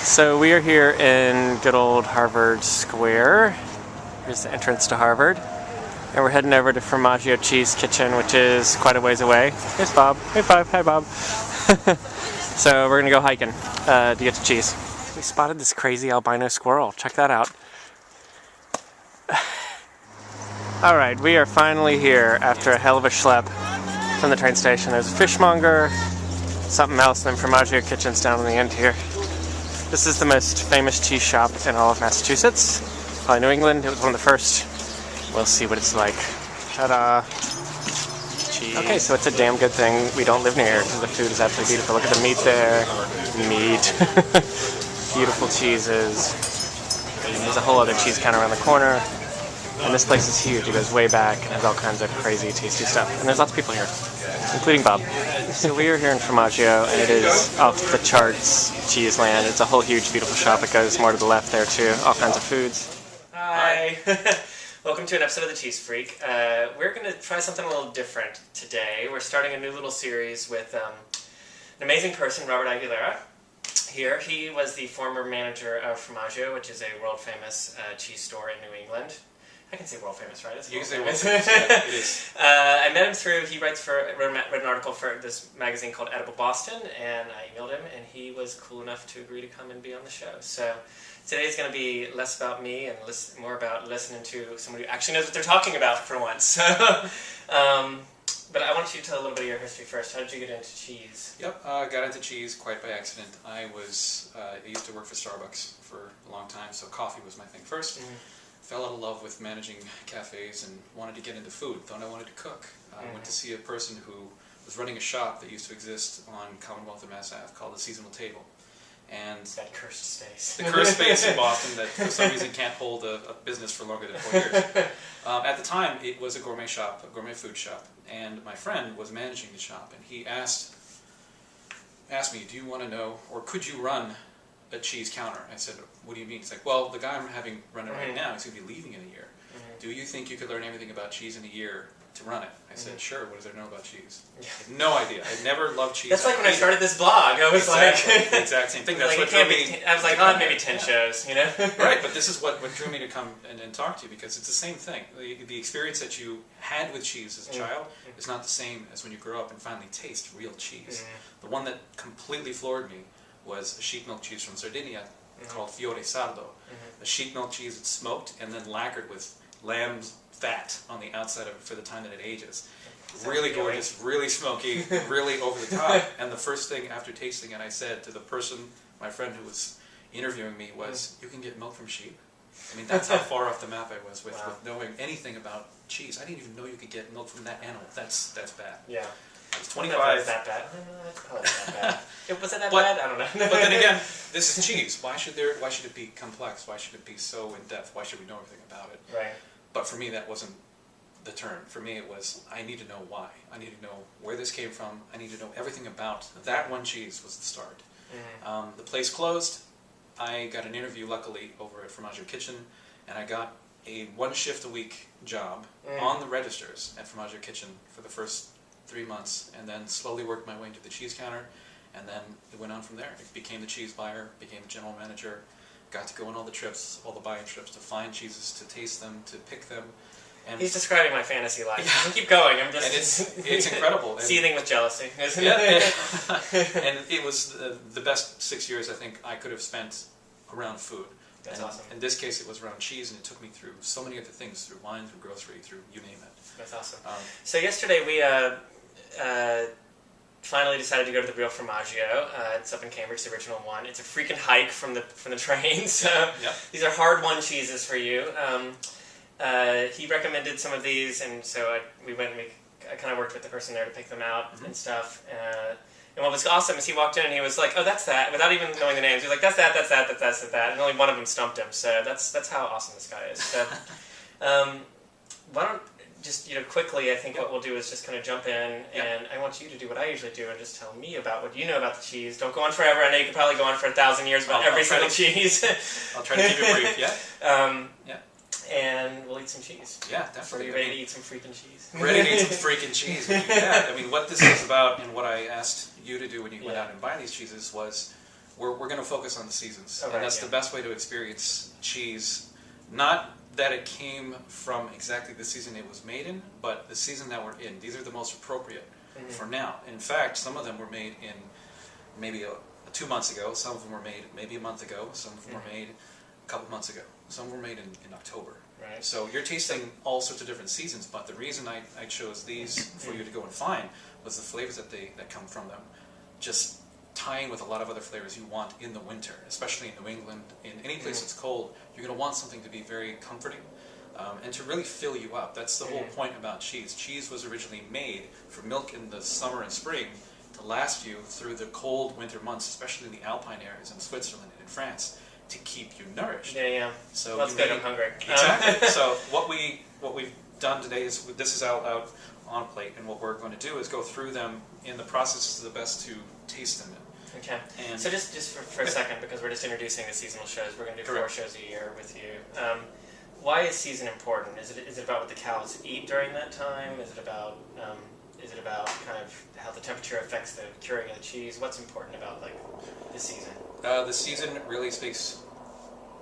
So we are here in good old Harvard Square. Here's the entrance to Harvard. And we're heading over to Formaggio Cheese Kitchen, which is quite a ways away. Here's Bob. Hey Bob. Hi Bob. So we're going to go hiking to get to cheese. We spotted this crazy albino squirrel. Check that out. Alright, we are finally here after a hell of a schlep from the train station. There's a fishmonger, something else, and then Formaggio Kitchen's down on the end here. This is the most famous cheese shop in all of Massachusetts. Probably New England. It was one of the first. We'll see what it's like. Ta-da! Cheese. Okay, so it's a damn good thing we don't live near here because the food is absolutely beautiful. Look at the meat there. Meat. Beautiful cheeses. There's a whole other cheese counter around the corner. And this place is huge. It goes way back and has all kinds of crazy, tasty stuff. And there's lots of people here, including Bob. So we are here in Formaggio, and it is off the charts cheese land. It's a whole huge, beautiful shop. It goes more to the left there too. All kinds of foods. Hi. Welcome to an episode of the Cheesefreak. We're going to try something a little different today. We're starting a new little series with an amazing person, Robert Aguilera. Here, he was the former manager of Formaggio, which is a world-famous cheese store in New England. I can say world famous, right? You can say world famous, yeah, it is. I met him through, he wrote an article for this magazine called Edible Boston, and I emailed him, and he was cool enough to agree to come and be on the show. So today's going to be less about me and more about listening to someone who actually knows what they're talking about for once. But I want you to tell a little bit of your history first. How did you get into cheese? Yep, got into cheese quite by accident. I used to work for Starbucks for a long time, so coffee was my thing first. Fell out of love with managing cafes and wanted to get into food. Thought I wanted to cook. I went to see a person who was running a shop that used to exist on Commonwealth of Mass Ave called the Seasonal Table. And that cursed space. The cursed space in Boston that for some reason can't hold a business for longer than 4 years. At the time, it was a gourmet shop, a gourmet food shop, and my friend was managing the shop, and he asked me, do you want to know, or could you run a cheese counter? I said, what do you mean? He's like, well, the guy I'm having run it right now, he's going to be leaving in a year. Do you think you could learn everything about cheese in a year to run it? I said, sure, what does there know about cheese? I had no idea. I'd never loved cheese. That's like when I started this blog. I was like... the exact same thing. That's like, what drew me... I was like, oh, maybe 10 shows, you know? Right, but this is what drew me to come and talk to you, because it's the same thing. The experience that you had with cheese as a child is not the same as when you grow up and finally taste real cheese. The one that completely floored me was a sheep milk cheese from Sardinia called Fiore Sardo. A sheep milk cheese that's smoked and then lacquered with lamb's fat on the outside of it for the time that it ages. Really gorgeous, really smoky, really over the top. And the first thing after tasting it I said to the person, my friend who was interviewing me, was, you can get milk from sheep? I mean, that's how far off the map I was with knowing anything about cheese. I didn't even know you could get milk from that animal. That's bad. Yeah. It's 25. Was that bad? That's probably not bad. Was it that bad? I don't know. But then again, this is cheese. Why should it be complex? Why should it be so in depth? Why should we know everything about it? Right. But for me, that wasn't the turn. For me, it was, I need to know why. I need to know where this came from. I need to know everything about that one cheese was the start. The place closed. I got an interview, luckily, over at Formaggio Kitchen, and I got a 1-shift-a-week job on the registers at Formaggio Kitchen for the first 3 months, and then slowly worked my way into the cheese counter, and then it went on from there. I became the cheese buyer, became the general manager, got to go on all the trips, all the buying trips, to find cheeses, to taste them, to pick them. And he's describing my fantasy life. Keep going. I'm just... And it's incredible. Seething with jealousy, isn't it? Yeah. And it was the best 6 years I think I could have spent around food. That's awesome. In this case, it was around cheese, and it took me through so many other things, through wine, through grocery, through you name it. That's awesome. So yesterday we finally decided to go to the real Formaggio. It's up in Cambridge, the original one. It's a freaking hike from the train. So these are hard-won cheeses for you. He recommended some of these, and so we went and I kind of worked with the person there to pick them out and stuff. And what was awesome is he walked in and he was like, oh, that's that, without even knowing the names. He was like, that's that, that's that, that's that, and only one of them stumped him. So that's how awesome this guy is. So, why don't just quickly, I think what we'll do is just kind of jump in, and I want you to do what I usually do and just tell me about what you know about the cheese. Don't go on forever. I know you could probably go on for 1,000 years about every single cheese. I'll try to keep it brief. Yeah. And we'll eat some cheese. Yeah, definitely. Are you ready to eat some freaking cheese? Ready to eat some freaking cheese. Yeah, I mean, what this is about, and what I asked you to do when you went out and buy these cheeses was we're going to focus on the seasons. Oh, right, and that's the best way to experience cheese. Not that it came from exactly the season it was made in, but the season that we're in. These are the most appropriate for now. In fact, some of them were made in maybe 2 months ago. Some of them were made maybe a month ago. Some of them were made a couple months ago. Some were made in October. Right. So you're tasting all sorts of different seasons, but the reason I chose these for you to go and find was the flavors that come from them. Just tying with a lot of other flavors you want in the winter, especially in New England. In any place that's cold, you're going to want something to be very comforting and to really fill you up. That's the whole point about cheese. Cheese was originally made for milk in the summer and spring to last you through the cold winter months, especially in the Alpine areas in Switzerland and in France, to keep you nourished. Yeah. So that's good. I'm hungry. Exactly. So what we've done today is this is out on plate, and what we're going to do is go through them in the process of the best to taste them in. Okay. And so just for a second, because we're just introducing the seasonal shows, we're going to do 4 shows a year with you. Why is season important? Is it about what the cows eat during that time? Is it about kind of how the temperature affects the curing of the cheese? What's important about the season? The season really speaks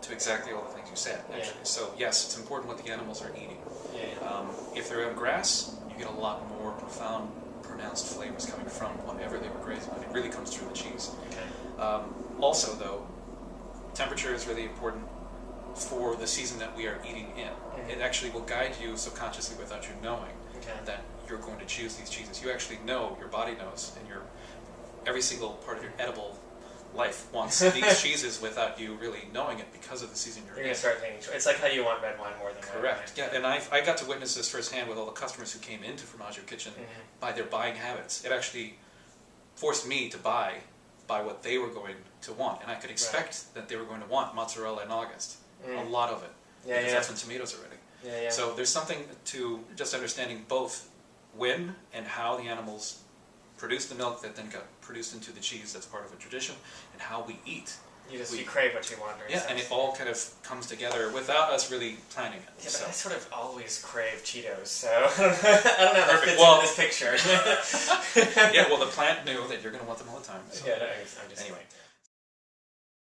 to exactly all the things you said, actually. Yeah. So yes, it's important what the animals are eating. Yeah. If they're on grass, you get a lot more pronounced flavors coming from whatever they were grazing on. It really comes through the cheese. Okay. Also, though, temperature is really important for the season that we are eating in. It actually will guide you subconsciously without you knowing that you're going to choose these cheeses. You actually know, your body knows, and every single part of your edible life wants these cheeses without you really knowing it because of the season you're in. You're going to start thinking, it's like how you want red wine more than Correct. red wine. Yeah, and I got to witness this firsthand with all the customers who came into Formaggio Kitchen by their buying habits. It actually forced me to buy what they were going to want, and I could expect that they were going to want mozzarella in August. A lot of it. Because that's when tomatoes are ready. Yeah. So there's something to just understanding both when and how the animals produce the milk that then got produced into the cheese that's part of a tradition, and how we eat. You crave what you want. And it all kind of comes together without us really planning it. Yeah, but I sort of always crave Cheetos, so I don't know how that fits into this picture. Yeah, well, the plant knew that you're going to want them all the time. So. Yeah, I'm just anyway.